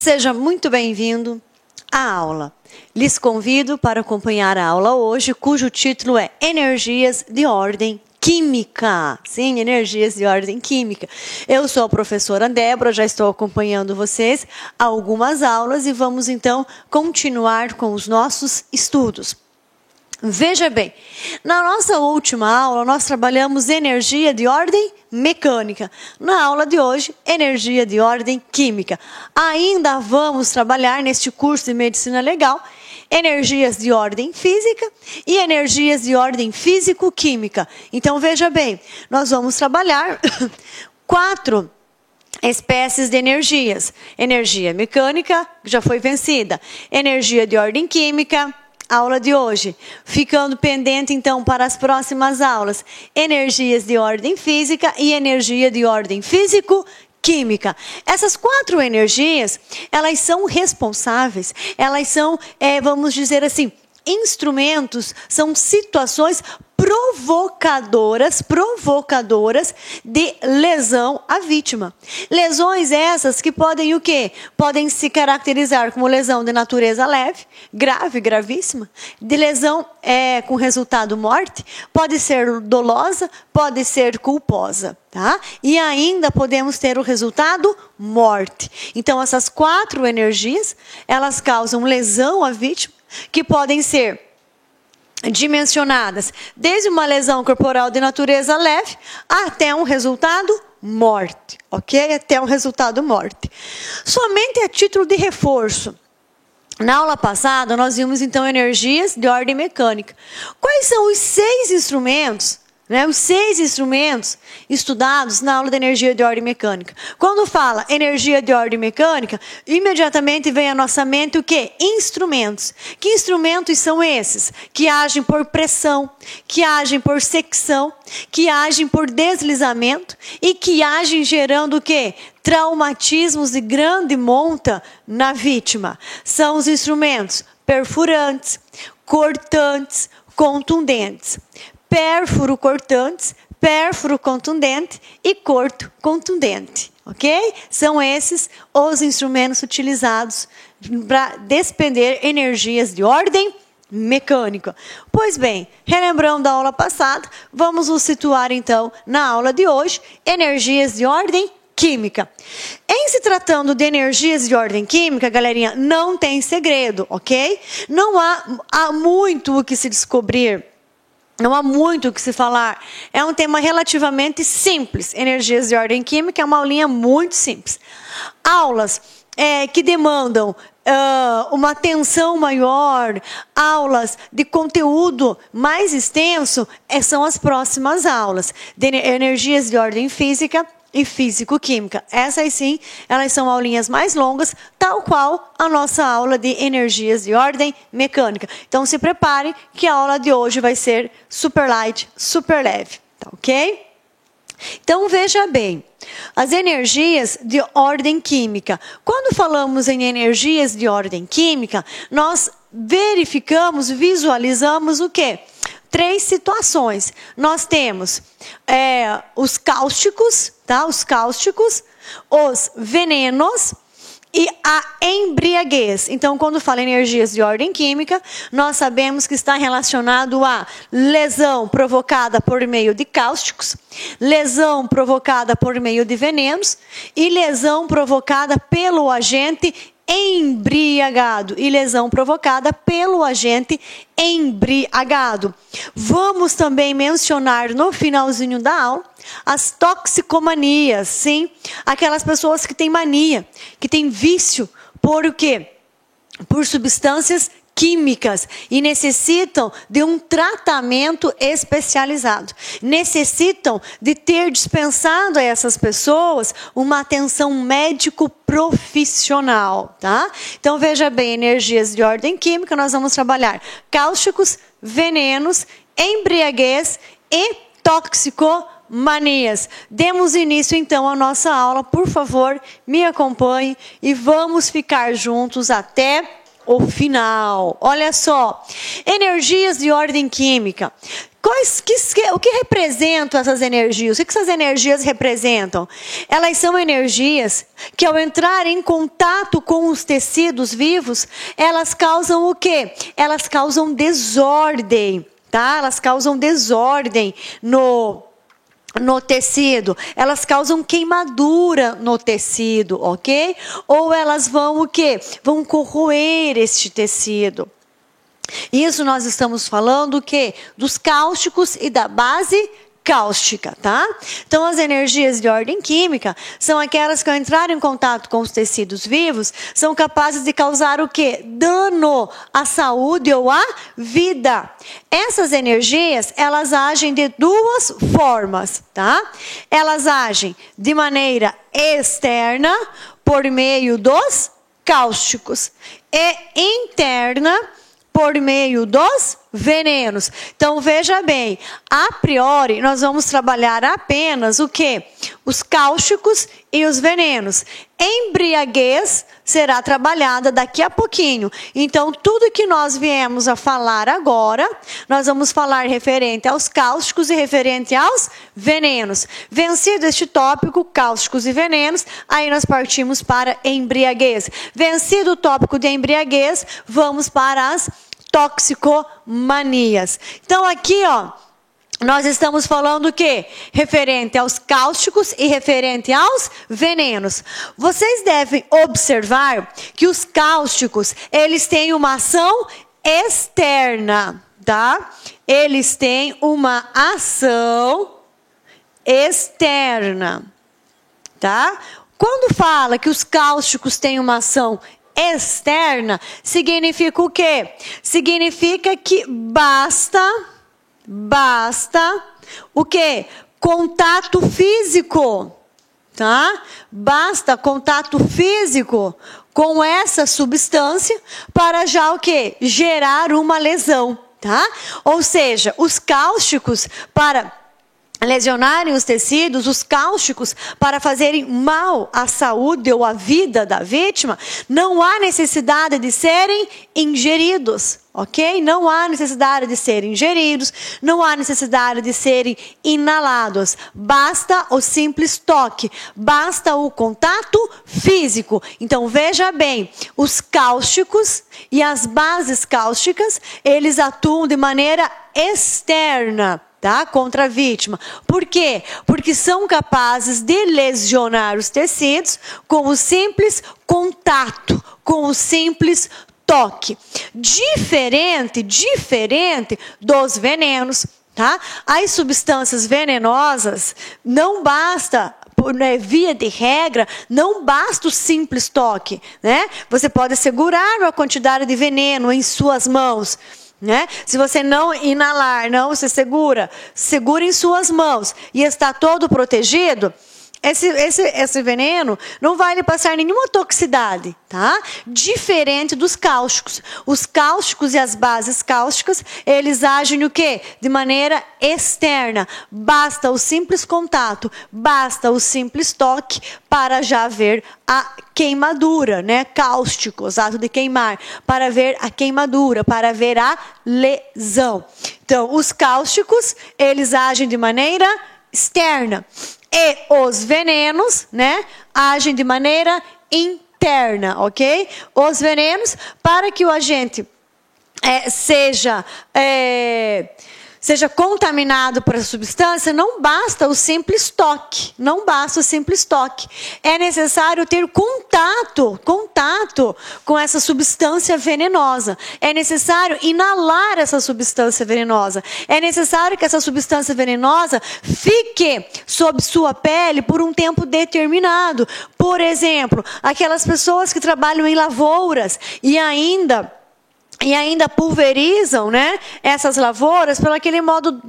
Seja muito bem-vindo à aula. Lhes convido para acompanhar a aula hoje, cujo título é Energias de Ordem Química. Sim, energias de ordem química. Eu sou a professora Débora, já estou acompanhando vocês há algumas aulas e vamos então continuar com os nossos estudos. Veja bem, na nossa última aula nós trabalhamos energia de ordem mecânica. Na aula de hoje, energia de ordem química. Ainda vamos trabalhar neste curso de Medicina Legal energias de ordem física e energias de ordem físico-química. Então veja bem, nós vamos trabalhar 4 espécies de energias. Energia mecânica, que já foi vencida. Energia de ordem química, aula de hoje. Ficando pendente, então, para as próximas aulas, energias de ordem física e energia de ordem físico-química. Essas 4 energias, elas são responsáveis, elas são, vamos dizer assim, instrumentos, são situações provocadoras de lesão à vítima. Lesões essas que podem o quê? Podem se caracterizar como lesão de natureza leve, grave, gravíssima, de lesão com resultado morte, pode ser dolosa, pode ser culposa, tá? E ainda podemos ter o resultado morte. Então essas 4 energias, elas causam lesão à vítima, que podem ser dimensionadas desde uma lesão corporal de natureza leve até um resultado morte, ok? Até um resultado morte. Somente a título de reforço, na aula passada nós vimos então energias de ordem mecânica. Quais são os 6 instrumentos? Os 6 instrumentos estudados na aula de energia de ordem mecânica. Quando fala energia de ordem mecânica, imediatamente vem à nossa mente o quê? Instrumentos. Que instrumentos são esses? Que agem por pressão, que agem por secção, que agem por deslizamento e que agem gerando o quê? Traumatismos de grande monta na vítima. São os instrumentos perfurantes, cortantes, contundentes. Pérfuro cortantes, pérfuro contundente e corto contundente, ok? São esses os instrumentos utilizados para despender energias de ordem mecânica. Pois bem, relembrando da aula passada, vamos nos situar então na aula de hoje, energias de ordem química. Em se tratando de energias de ordem química, galerinha, não tem segredo, ok? Não há muito o que se descobrir. Não há muito o que se falar. É um tema relativamente simples. Energias de ordem química é uma aulinha muito simples. Aulas que demandam uma atenção maior, aulas de conteúdo mais extenso, são as próximas aulas. De energias de ordem física e físico-química. Essas sim, elas são aulinhas mais longas, tal qual a nossa aula de energias de ordem mecânica. Então se prepare que a aula de hoje vai ser super light, super leve, tá ok? Então veja bem, as energias de ordem química. Quando falamos em energias de ordem química, nós verificamos, visualizamos o quê? 3 situações. Nós temos os cáusticos, tá? Os cáusticos, os venenos e a embriaguez. Então, quando fala em energias de ordem química, nós sabemos que está relacionado a lesão provocada por meio de cáusticos, lesão provocada por meio de venenos e lesão provocada pelo agente embriagado e lesão provocada pelo agente embriagado. Vamos também mencionar no finalzinho da aula as toxicomanias, sim? Aquelas pessoas que têm mania, que têm vício por o quê? Por substâncias químicas e necessitam de um tratamento especializado. Necessitam de ter dispensado a essas pessoas uma atenção médico profissional, tá? Então veja bem, energias de ordem química, nós vamos trabalhar cáusticos, venenos, embriaguez e toxicomanias. Demos início então à nossa aula, por favor, me acompanhe e vamos ficar juntos até o final. Olha só, energias de ordem química. O que representam essas energias? O que essas energias representam? Elas são energias que, ao entrar em contato com os tecidos vivos, elas causam o quê? Elas causam desordem, tá? Elas causam desordem no tecido, elas causam queimadura no tecido, ok? Ou elas vão o quê? Vão corroer este tecido. Isso nós estamos falando o quê? Dos cáusticos e da base cáustica, tá? Então, as energias de ordem química são aquelas que, ao entrar em contato com os tecidos vivos, são capazes de causar o quê? Dano à saúde ou à vida. Essas energias, elas agem de duas formas, tá? Elas agem de maneira externa, por meio dos cáusticos, e interna, por meio dos venenos. Então, veja bem, a priori, nós vamos trabalhar apenas o quê? Os cáusticos e os venenos. Embriaguez será trabalhada daqui a pouquinho. Então, tudo que nós viemos a falar agora, nós vamos falar referente aos cáusticos e referente aos venenos. Vencido este tópico, cáusticos e venenos, aí nós partimos para embriaguez. Vencido o tópico de embriaguez, vamos para as toxicomanias. Então, aqui, ó, nós estamos falando o quê? Referente aos cáusticos e referente aos venenos. Vocês devem observar que os cáusticos, eles têm uma ação externa, tá? Eles têm uma ação externa, tá? Quando fala que os cáusticos têm uma ação externa, significa o quê? Significa que basta o quê? Contato físico, tá? Basta contato físico com essa substância para já o quê? Gerar uma lesão, tá? Ou seja, os cáusticos para lesionarem os tecidos, os cáusticos, para fazerem mal à saúde ou à vida da vítima, não há necessidade de serem ingeridos, ok? Não há necessidade de serem ingeridos, não há necessidade de serem inalados. Basta o simples toque, basta o contato físico. Então, veja bem, os cáusticos e as bases cáusticas, eles atuam de maneira externa, tá? Contra a vítima. Por quê? Porque são capazes de lesionar os tecidos com o simples contato, com o simples toque. Diferente dos venenos, tá? As substâncias venenosas, não basta, via de regra, não basta o simples toque, né? Você pode segurar uma quantidade de veneno em suas mãos, né? Se você não inalar, não, você segura em suas mãos e está todo protegido, esse veneno não vai lhe passar nenhuma toxicidade, tá? Diferente dos cáusticos. Os cáusticos e as bases cáusticas, eles agem o quê? De maneira externa. Basta o simples contato, basta o simples toque para já ver a queimadura, né? Cáusticos, ato de queimar, para ver a queimadura, para ver a lesão. Então, os cáusticos, eles agem de maneira externa. E os venenos, né, agem de maneira interna, ok? Os venenos, para que o agente seja contaminado por essa substância, não basta o simples toque, não basta o simples toque. É necessário ter contato com essa substância venenosa. É necessário inalar essa substância venenosa. É necessário que essa substância venenosa fique sob sua pele por um tempo determinado. Por exemplo, aquelas pessoas que trabalham em lavouras e ainda pulverizam, né, essas lavouras por aquele modo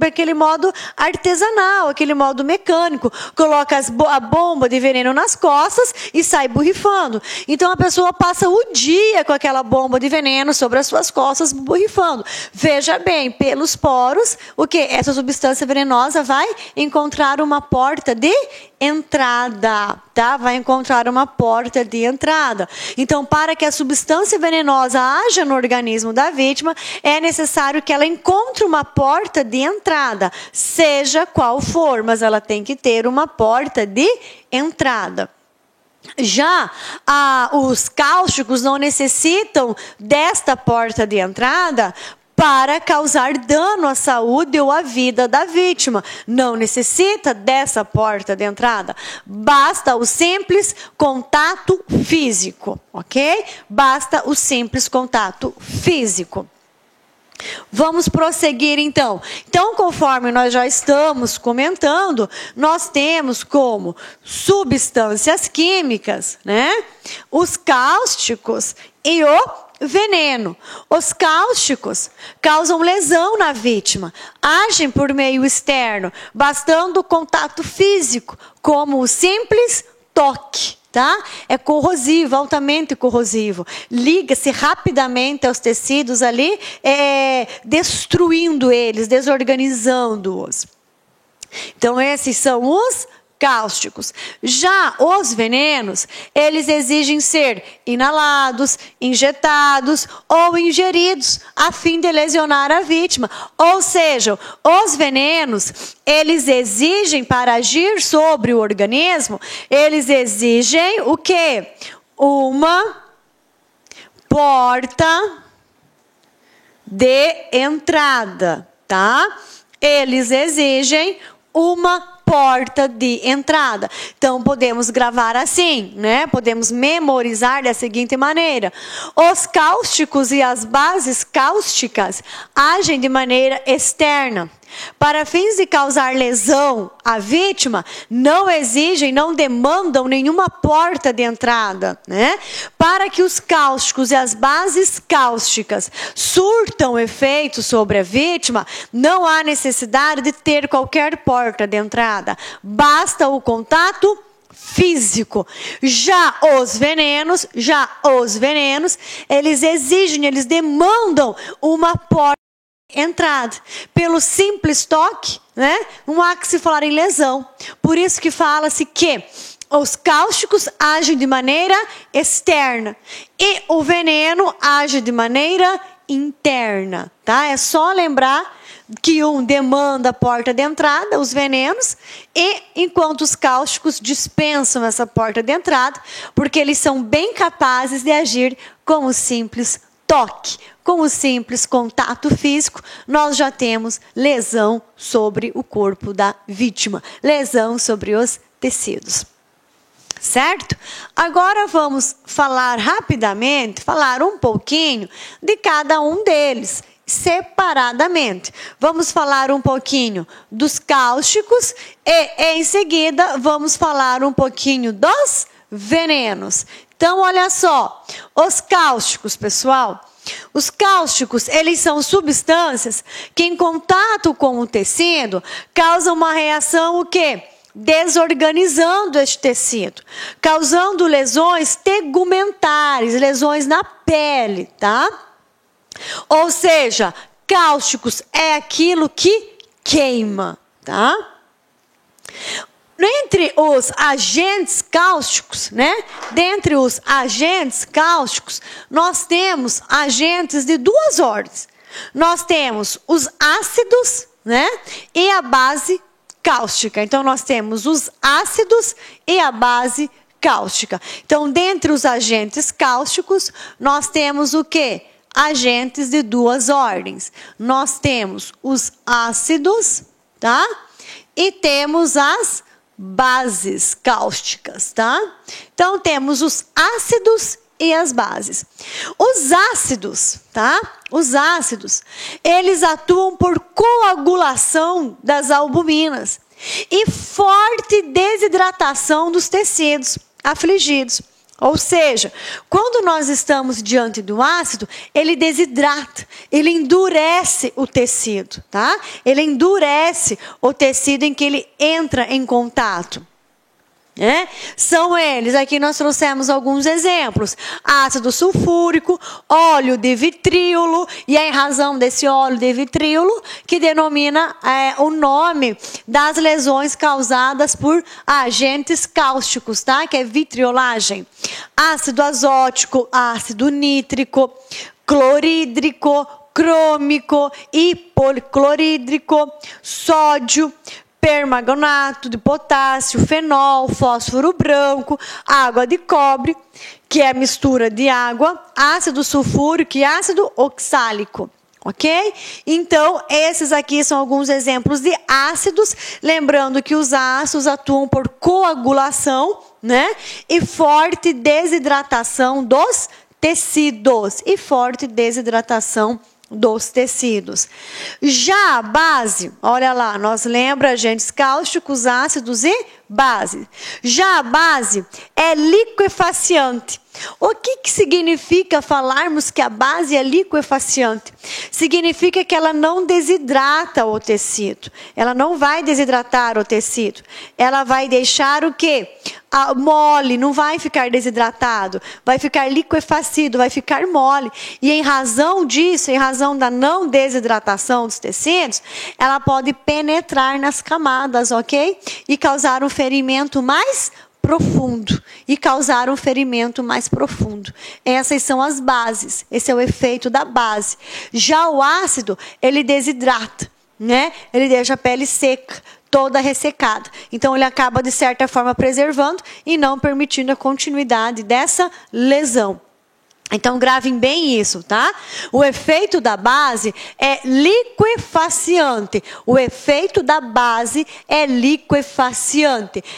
artesanal, aquele modo mecânico. Coloca a bomba de veneno nas costas e sai borrifando. Então a pessoa passa o dia com aquela bomba de veneno sobre as suas costas borrifando. Veja bem, pelos poros, o que? Essa substância venenosa vai encontrar uma porta de entrada. tá? Vai encontrar uma porta de entrada. Então, para que a substância venenosa haja no organismo da vítima, é necessário que ela encontre uma porta de entrada, seja qual for, mas ela tem que ter uma porta de entrada. Já os cáusticos não necessitam desta porta de entrada para causar dano à saúde ou à vida da vítima. Não necessita dessa porta de entrada. Basta o simples contato físico, ok? Basta o simples contato físico. Vamos prosseguir então. Então, conforme nós já estamos comentando, nós temos como substâncias químicas, né? Os cáusticos e o veneno. Os cáusticos causam lesão na vítima, agem por meio externo, bastando o contato físico, como o simples toque. Tá? É corrosivo, altamente corrosivo. Liga-se rapidamente aos tecidos ali, destruindo eles, desorganizando-os. Então, esses são os cáusticos. Já os venenos, eles exigem ser inalados, injetados ou ingeridos a fim de lesionar a vítima. Ou seja, os venenos, eles exigem para agir sobre o organismo, eles exigem o quê? Uma porta de entrada, tá? Eles exigem uma porta de entrada. Então, podemos gravar assim, né? Podemos memorizar da seguinte maneira. Os cáusticos e as bases cáusticas agem de maneira externa. Para fins de causar lesão à vítima, não exigem, não demandam nenhuma porta de entrada, né? Para que os cáusticos e as bases cáusticas surtam efeito sobre a vítima, não há necessidade de ter qualquer porta de entrada. Basta o contato físico. Já os venenos, eles exigem, eles demandam uma porta entrada, pelo simples toque, né? Não há que se falar em lesão. Por isso que fala-se que os cáusticos agem de maneira externa e o veneno age de maneira interna, tá? É só lembrar que um demanda a porta de entrada, os venenos, e enquanto os cáusticos dispensam essa porta de entrada, porque eles são bem capazes de agir com o simples toque. Com o simples contato físico, nós já temos lesão sobre o corpo da vítima, lesão sobre os tecidos. Certo? Agora vamos falar rapidamente, falar um pouquinho de cada um deles, separadamente. Vamos falar um pouquinho dos cáusticos e, em seguida, vamos falar um pouquinho dos venenos. Então, olha só, os cáusticos, pessoal. Os cáusticos, eles são substâncias que em contato com o tecido causam uma reação o quê? Desorganizando este tecido, causando lesões tegumentares, lesões na pele, tá? Ou seja, cáusticos é aquilo que queima, tá? Entre os agentes cáusticos, né? Dentre os agentes cáusticos, nós temos agentes de duas ordens. Nós temos os ácidos, né? E a base cáustica. Então, nós temos os ácidos e a base cáustica. Então, dentre os agentes cáusticos, nós temos o quê? Agentes de duas ordens. Nós temos os ácidos, tá? E temos as bases cáusticas, tá? Então, temos os ácidos e as bases. Os ácidos, tá? Os ácidos, eles atuam por coagulação das albuminas e forte desidratação dos tecidos afligidos. Ou seja, quando nós estamos diante do ácido, ele desidrata, ele endurece o tecido, tá? Ele endurece o tecido em que ele entra em contato. São eles, aqui nós trouxemos alguns exemplos: ácido sulfúrico, óleo de vitríolo, e é em razão desse óleo de vitríolo que denomina o nome das lesões causadas por agentes cáusticos, tá? Que é vitriolagem. Ácido azótico, ácido nítrico, clorídrico, crômico e policlorídrico, sódio, permanganato de potássio, fenol, fósforo branco, água de cobre, que é a mistura de água, ácido sulfúrico e ácido oxálico. Ok? Então, esses aqui são alguns exemplos de ácidos. Lembrando que os ácidos atuam por coagulação, e forte desidratação dos tecidos. Já a base, olha lá, nós lembra agentes cáusticos, ácidos e base. Já a base é liquefaciante. O que significa falarmos que a base é liquefaciante? Significa que ela não desidrata o tecido. Ela não vai desidratar o tecido. Ela vai deixar o quê? Mole, não vai ficar desidratado. Vai ficar liquefacido, vai ficar mole. E em razão disso, em razão da não desidratação dos tecidos, ela pode penetrar nas camadas, ok? E causar um ferimento mais profundo. Essas são as bases. Esse é o efeito da base. Já o ácido, ele desidrata, Ele deixa a pele seca, toda ressecada. Então, ele acaba, de certa forma, preservando e não permitindo a continuidade dessa lesão. Então, gravem bem isso, tá? O efeito da base é liquefaciante.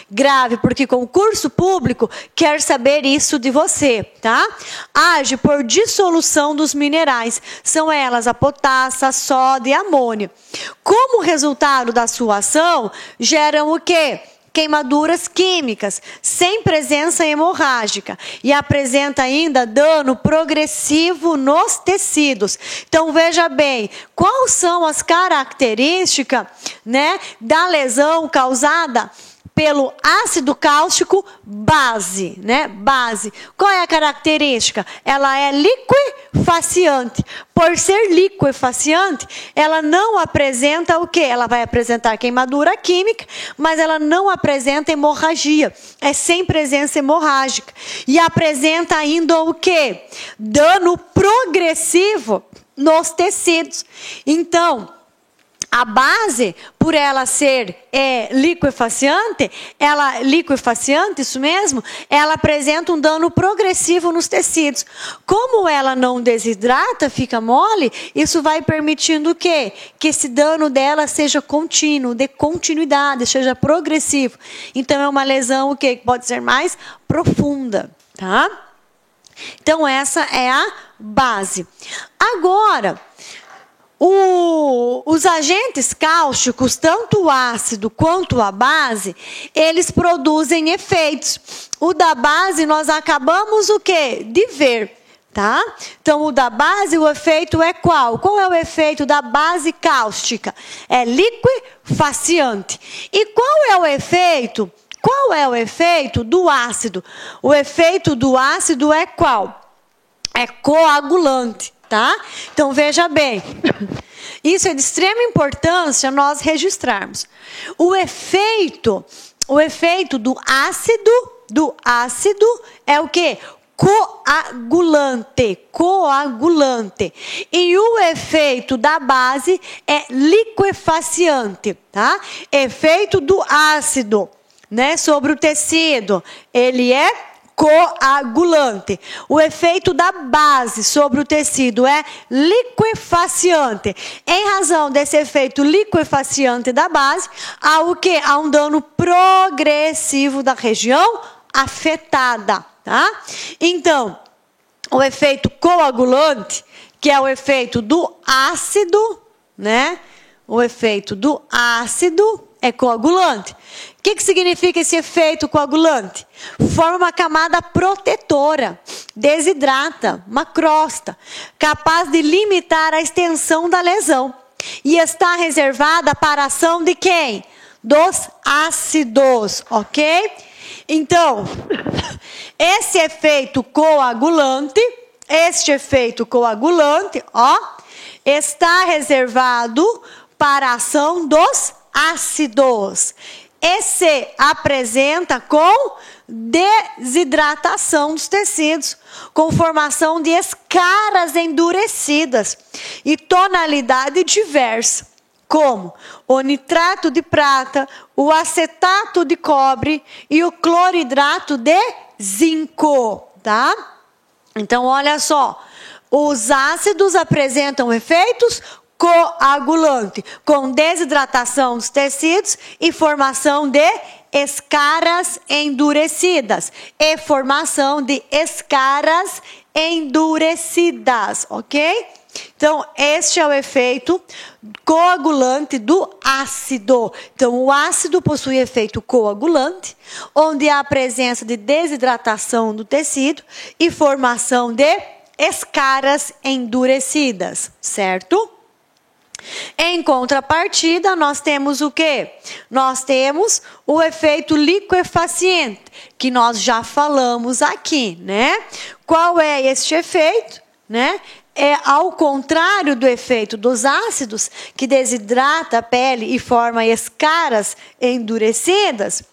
Grave, porque concurso público quer saber isso de você, tá? Age por dissolução dos minerais. São elas a potássio, a sódio e a amônio. Como resultado da sua ação, geram o quê? Queimaduras químicas, sem presença hemorrágica, e apresenta ainda dano progressivo nos tecidos. Então, veja bem, quais são as características, da lesão causada pelo ácido cáustico base, Base. Qual é a característica? Ela é liquefaciante. Por ser liquefaciante, ela não apresenta o quê? Ela vai apresentar queimadura química, mas ela não apresenta hemorragia. É sem presença hemorrágica. E apresenta ainda o quê? Dano progressivo nos tecidos. Então, a base, por ela ser liquefaciante, isso mesmo, ela apresenta um dano progressivo nos tecidos. Como ela não desidrata, fica mole, isso vai permitindo o quê? Que esse dano dela seja contínuo, de continuidade, seja progressivo. Então, é uma lesão o quê? Que pode ser mais profunda, tá? Então, essa é a base. Agora, os agentes cáusticos, tanto o ácido quanto a base, eles produzem efeitos. O da base nós acabamos o quê? De ver, tá? Então, o da base, o efeito é qual? Qual é o efeito da base cáustica? É liquefaciante. E qual é o efeito? Qual é o efeito do ácido? O efeito do ácido é qual? É coagulante. Tá? Então, veja bem, isso é de extrema importância nós registrarmos. O efeito do ácido é o quê? Coagulante. E o efeito da base é liquefaciante, tá? Efeito do ácido, sobre o tecido, ele é coagulante. O efeito da base sobre o tecido é liquefaciante. Em razão desse efeito liquefaciante da base, há o quê? Há um dano progressivo da região afetada, tá? Então, o efeito coagulante, que é o efeito do ácido, O efeito do ácido é coagulante. O que significa esse efeito coagulante? Forma uma camada protetora, desidrata, uma crosta, capaz de limitar a extensão da lesão. E está reservada para a ação de quem? Dos ácidos, ok? Então, este efeito coagulante, ó, está reservado para a ação dos ácidos e se apresenta com desidratação dos tecidos, com formação de escaras endurecidas e tonalidade diversa, como o nitrato de prata, o acetato de cobre e o cloridrato de zinco, tá? Então, olha só, os ácidos apresentam efeitos coagulante, com desidratação dos tecidos e formação de escaras endurecidas. E formação de escaras endurecidas, ok? Então, este é o efeito coagulante do ácido. Então, o ácido possui efeito coagulante, onde há a presença de desidratação do tecido e formação de escaras endurecidas, certo? Em contrapartida, nós temos o quê? Nós temos o efeito liquefaciente, que nós já falamos aqui, né? Qual é este efeito, né? É ao contrário do efeito dos ácidos, que desidrata a pele e forma escaras endurecidas.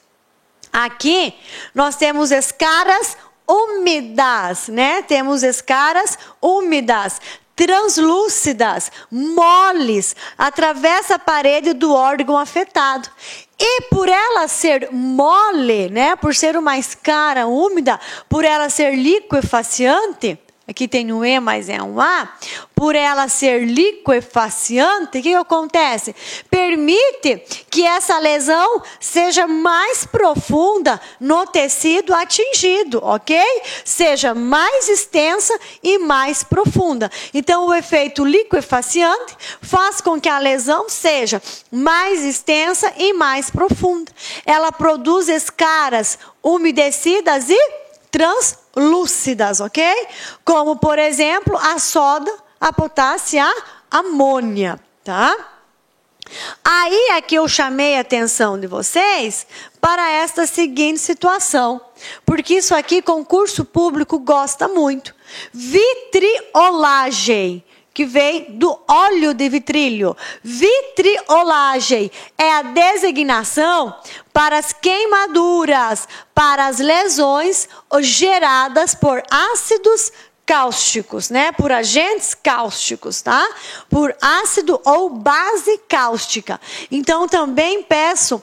Aqui, nós temos escaras úmidas, né? Temos escaras úmidas, translúcidas, moles, atravessa a parede do órgão afetado. E por ela ser mole, né, por ser uma escara úmida, por ela ser liquefaciante, aqui tem um E, mas é um A, por ela ser liquefaciante, o que acontece? Permite que essa lesão seja mais profunda no tecido atingido, ok? Seja mais extensa e mais profunda. Então, o efeito liquefaciante faz com que a lesão seja mais extensa e mais profunda. Ela produz escaras umedecidas e translúcidas, ok? Como, por exemplo, a soda, a potássio e a amônia, tá? Aí é que eu chamei a atenção de vocês para esta seguinte situação, porque isso aqui concurso público gosta muito. Vitriolagem, que vem do óleo de vitrílio. Vitriolagem é a designação para as queimaduras, para as lesões geradas por ácidos cáusticos, né? Por agentes cáusticos, tá? Por ácido ou base cáustica. Então, também peço,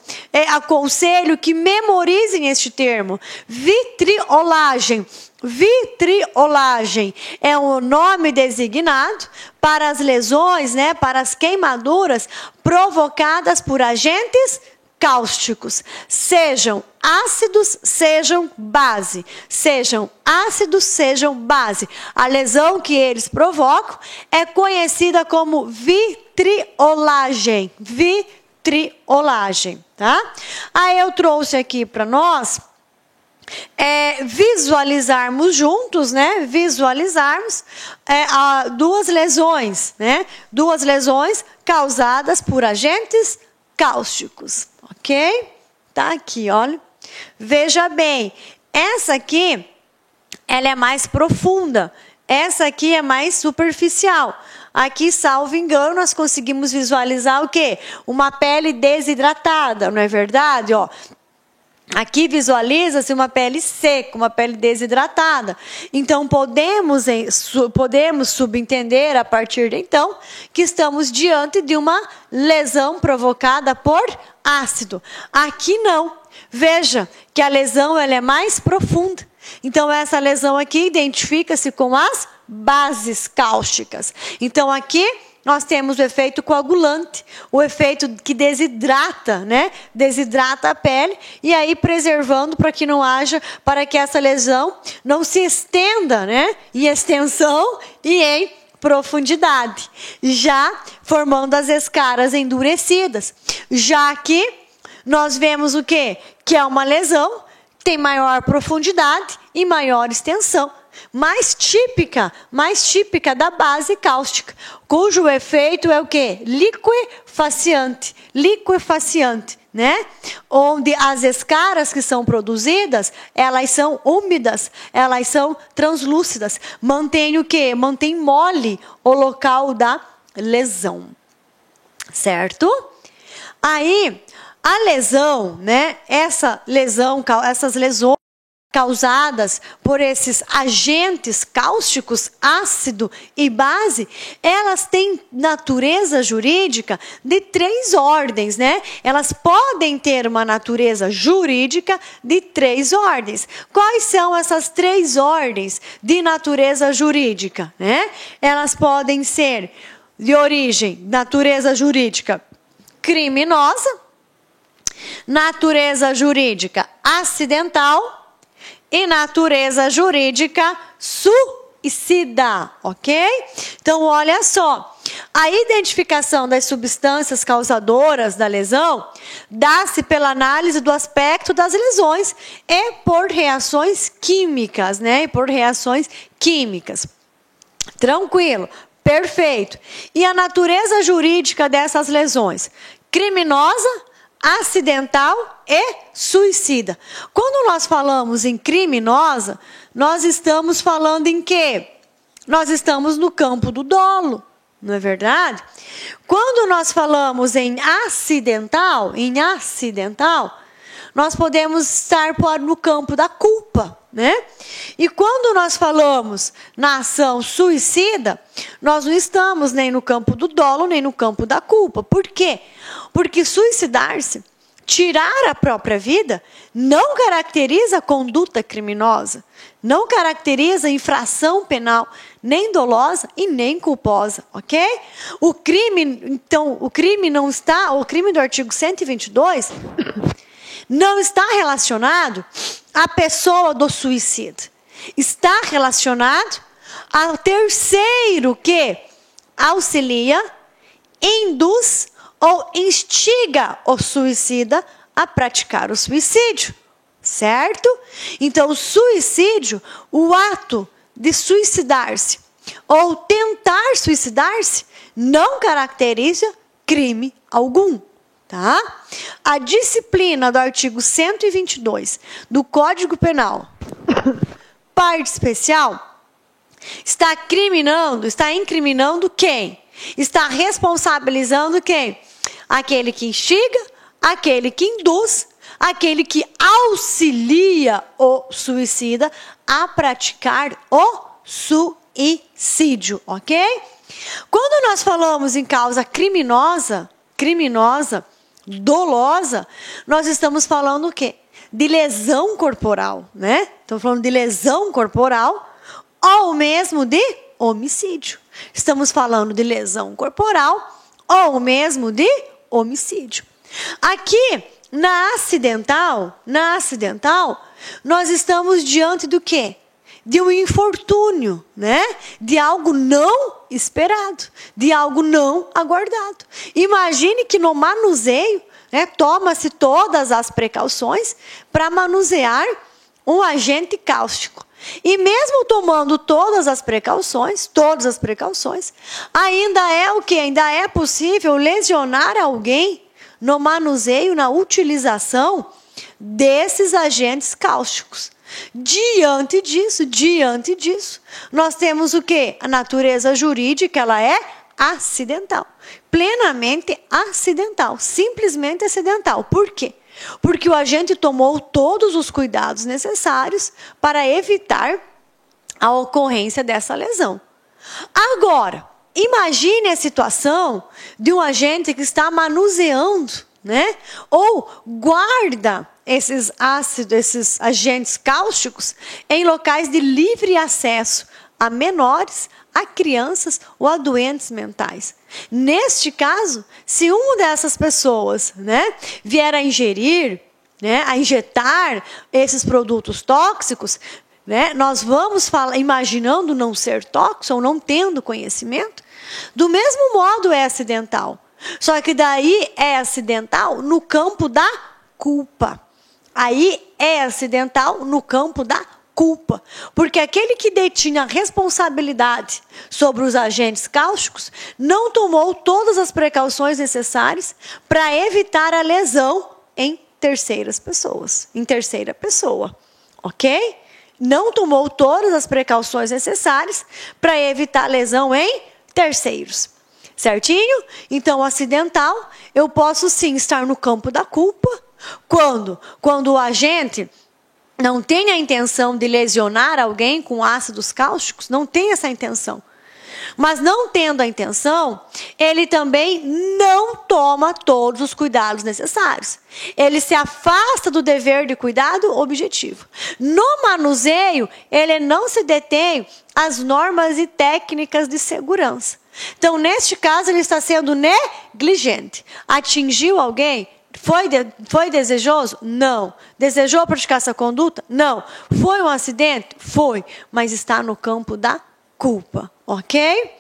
aconselho que memorizem este termo. Vitriolagem. Vitriolagem é o nome designado para as lesões, né? Para as queimaduras provocadas por agentes cáusticos, sejam ácidos, sejam base, sejam ácidos, sejam base. A lesão que eles provocam é conhecida como vitriolagem, vitriolagem, tá? Aí eu trouxe aqui para nós visualizarmos juntos, né? Visualizarmos duas lesões, né? Duas lesões causadas por agentes cáusticos. Ok? Tá aqui, olha. Veja bem, essa aqui, ela é mais profunda. Essa aqui é mais superficial. Aqui, salvo engano, nós conseguimos visualizar o quê? Uma pele desidratada, não é verdade? Ó, aqui visualiza-se uma pele seca, uma pele desidratada. Então, podemos subentender, a partir de então, que estamos diante de uma lesão provocada por ácido. Aqui não. Veja que a lesão ela é mais profunda. Então, essa lesão aqui identifica-se com as bases cáusticas. Então, aqui nós temos o efeito coagulante, o efeito que desidrata, né? Desidrata a pele e aí preservando para que não haja, para que essa lesão não se estenda, né? Em extensão e em profundidade. Já formando as escaras endurecidas. Já aqui nós vemos o quê? Que é uma lesão, tem maior profundidade e maior extensão. mais típica da base cáustica, cujo efeito é o quê? Liquefaciante, né? Onde as escaras que são produzidas, elas são úmidas, elas são translúcidas. Mantém o quê? Mantém mole o local da lesão, certo? Aí, a lesão, né? Essas lesões causadas por esses agentes cáusticos, ácido e base, elas têm natureza jurídica de 3 ordens, né? Elas podem ter uma natureza jurídica de 3 ordens. Quais são essas 3 ordens de natureza jurídica, né? Elas podem ser de origem, natureza jurídica criminosa, natureza jurídica acidental e natureza jurídica suicida, ok? Então, olha só, a identificação das substâncias causadoras da lesão dá-se pela análise do aspecto das lesões e por reações químicas, né? E por reações químicas. Tranquilo, perfeito. E a natureza jurídica dessas lesões? Criminosa, acidental e suicida. Quando nós falamos em criminosa, nós estamos falando em quê? Nós estamos no campo do dolo, não é verdade? Quando nós falamos em acidental, nós podemos estar no campo da culpa, né? E quando nós falamos na ação suicida, nós não estamos nem no campo do dolo, nem no campo da culpa. Por quê? Porque suicidar-se, tirar a própria vida, não caracteriza conduta criminosa, não caracteriza infração penal, nem dolosa e nem culposa, ok? O crime do artigo 122 não está relacionado à pessoa do suicida. Está relacionado ao terceiro que auxilia, induz ou instiga o suicida a praticar o suicídio, certo? Então, o suicídio, o ato de suicidar-se ou tentar suicidar-se, não caracteriza crime algum, tá? A disciplina do artigo 122 do Código Penal, parte especial, está incriminando quem? Está responsabilizando quem? Aquele que instiga, aquele que induz, aquele que auxilia o suicida a praticar o suicídio, ok? Quando nós falamos em causa criminosa, dolosa, nós estamos falando o quê? De lesão corporal, né? Estamos falando de lesão corporal ou mesmo de homicídio. Estamos falando de lesão corporal ou mesmo de homicídio. Aqui, na acidental, nós estamos diante do quê? De um infortúnio, né? De algo não esperado, de algo não aguardado. Imagine que no manuseio, né, toma-se todas as precauções para manusear um agente cáustico. E mesmo tomando todas as precauções, ainda é o quê? Ainda é possível lesionar alguém no manuseio, na utilização desses agentes cáusticos. Diante disso, nós temos o quê? A natureza jurídica, ela é acidental. Plenamente acidental, simplesmente acidental. Por quê? Porque o agente tomou todos os cuidados necessários para evitar a ocorrência dessa lesão. Agora, imagine a situação de um agente que está manuseando, né? Ou guarda esses agentes cáusticos em locais de livre acesso a menores, a crianças ou a doentes mentais. Neste caso, se uma dessas pessoas, né, vier a ingerir, né, a injetar esses produtos tóxicos, né, nós vamos imaginando não ser tóxico ou não tendo conhecimento, do mesmo modo é acidental. Só que daí é acidental no campo da culpa. Aí é acidental no campo da culpa, porque aquele que detinha a responsabilidade sobre os agentes cáusticos não tomou todas as precauções necessárias para evitar a lesão em terceira pessoa, ok? Não tomou todas as precauções necessárias para evitar a lesão em terceiros. Certinho? Então, o acidental, eu posso sim estar no campo da culpa quando o agente não tem a intenção de lesionar alguém com ácidos cáusticos, não tem essa intenção. Mas não tendo a intenção, ele também não toma todos os cuidados necessários. Ele se afasta do dever de cuidado objetivo. No manuseio, ele não se detém às normas e técnicas de segurança. Então, neste caso, ele está sendo negligente. Atingiu alguém? Foi desejoso? Não. Desejou praticar essa conduta? Não. Foi um acidente? Foi. Mas está no campo da culpa, ok?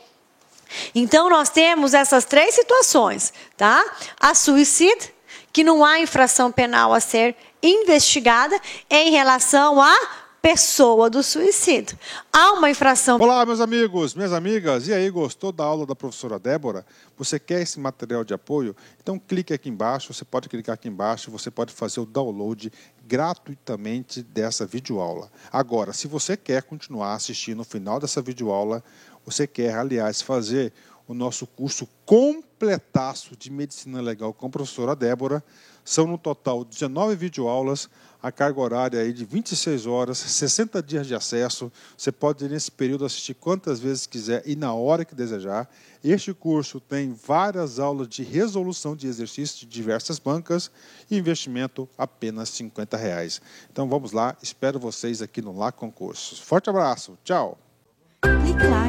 Então, nós temos essas 3 situações, tá? A suicídio, que não há infração penal a ser investigada em relação à pessoa do suicídio. Há uma infração... Olá, meus amigos, minhas amigas. E aí, gostou da aula da professora Débora? Você quer esse material de apoio? Então, clique aqui embaixo. Você pode clicar aqui embaixo. Você pode fazer o download gratuitamente dessa videoaula. Agora, se você quer continuar assistindo no final dessa videoaula, você quer, aliás, fazer o nosso curso completaço de Medicina Legal com a professora Débora, são no total 19 videoaulas, a carga horária aí de 26 horas, 60 dias de acesso. Você pode, nesse período, assistir quantas vezes quiser e na hora que desejar. Este curso tem várias aulas de resolução de exercícios de diversas bancas e investimento apenas R$ 50. Então vamos lá, espero vocês aqui no Lá Concursos. Forte abraço, tchau! Clique lá.